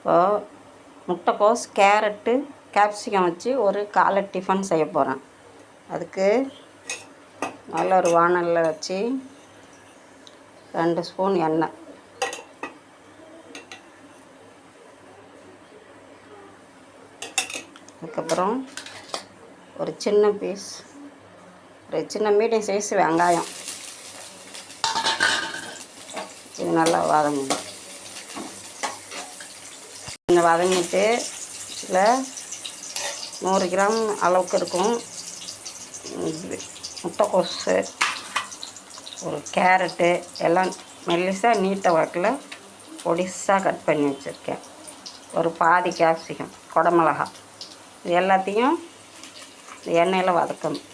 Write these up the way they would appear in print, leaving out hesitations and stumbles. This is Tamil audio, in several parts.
இப்போது முட்டைக்கோஸ், கேரட்டு, கேப்சிகம் வச்சு ஒரு காலை டிஃபன் செய்ய போகிறேன். அதுக்கு நல்ல ஒரு வாணலில் வச்சு 2 ஸ்பூன் எண்ணெய், அதுக்கப்புறம் ஒரு சின்ன மீடியம் சைஸ் வெங்காயம், இது நல்லா வதங்கணும். கொஞ்சம் வதங்கிட்டு இதில் 100 கிராம் அளவுக்கு இருக்கும் முட்டைக்கோஸு, ஒரு கேரட்டு எல்லாம் மெல்லிசாக நீட்ட வாக்கில் பொடிசாக கட் பண்ணி வச்சுருக்கேன். ஒரு பாதி கேப்சிகம், குடமிளகா, இது எல்லாத்தையும் எண்ணெயில் வதக்கணும்.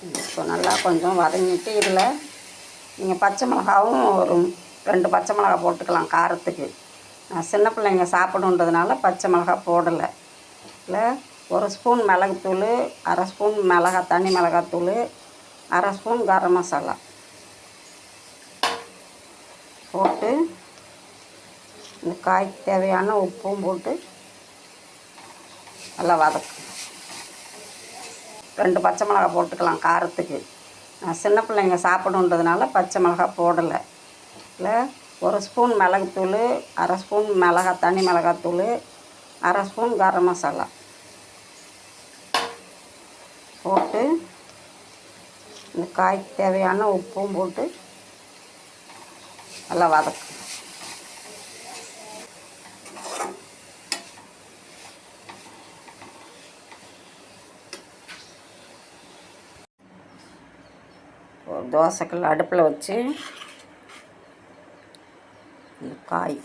இப்போ நல்லா கொஞ்சம் வதங்கிட்டு இதில் நீங்கள் பச்சை மிளகாவும் ஒரு 2 பச்சை மிளகா போட்டுக்கலாம் காரத்துக்கு. நான் சின்ன பிள்ளைங்க சாப்பிடுன்றதுனால பச்சை மிளகா போடலை. இதில் 1 ஸ்பூன் மிளகுத்தூள், 1/2 ஸ்பூன் தனி மிளகாத்தூள், 1/2 ஸ்பூன் கரம் மசாலா போட்டு இந்த காய்க்கு தேவையான உப்பும் போட்டு நல்லா வதக்கும். 2 பச்சை மிளகா போட்டுக்கலாம் காரத்துக்கு. நான் சின்ன பிள்ளைங்க சாப்பிடுன்றதுனால பச்சை மிளகா போடலை. இல்லை 1 ஸ்பூன் மிளகுத்தூள், 1/2 ஸ்பூன் தனி மிளகாத்தூள், 1/2 ஸ்பூன் கரம் மசாலா போட்டு இந்த காய்க்கு தேவையான உப்பும் போட்டு நல்லா வதக்கும். தோசைக்கல் அடுப்பில் வச்சு இந்த காய்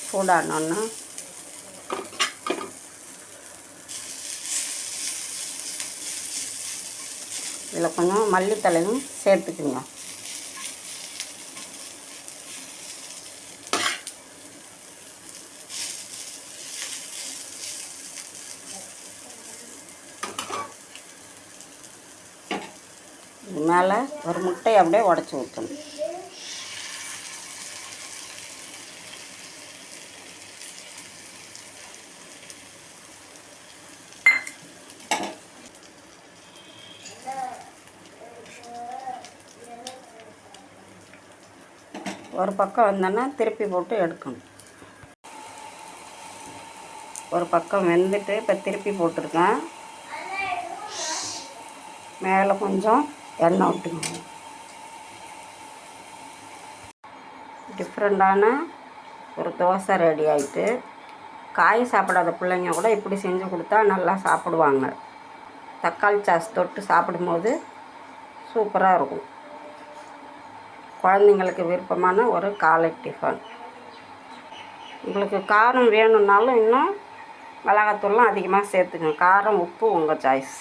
சூடானோன்னா இதில் கொஞ்சம் மல்லித்தலையும் சேர்த்துக்குங்க. இது மேலே ஒரு முட்டையை அப்படியே உடச்சி ஊற்றணும். ஒரு பக்கம் வந்தோன்னா திருப்பி போட்டு எடுக்கணும். ஒரு பக்கம் வெந்துட்டு இப்போ திருப்பி போட்டிருக்கேன். மேலே கொஞ்சம் எண்ணெய் விட்டுக்கணும். டிஃப்ரெண்ட்டான ஒரு தோசை ரெடி ஆகிட்டு. காய் சாப்பிடாத பிள்ளைங்க கூட இப்படி செஞ்சு கொடுத்தா நல்லா சாப்பிடுவாங்க. தக்காளி சாஸ் தொட்டு சாப்பிடும்போது சூப்பராக இருக்கும். குழந்தைங்களுக்கு விருப்பமான ஒரு காலை டிஃபன். உங்களுக்கு காரம் வேணும்னாலும் இன்னும் மிளகாத்தூள்லாம் அதிகமாக சேர்த்துக்கங்க. காரம், உப்பு உங்கள் சாய்ஸ்.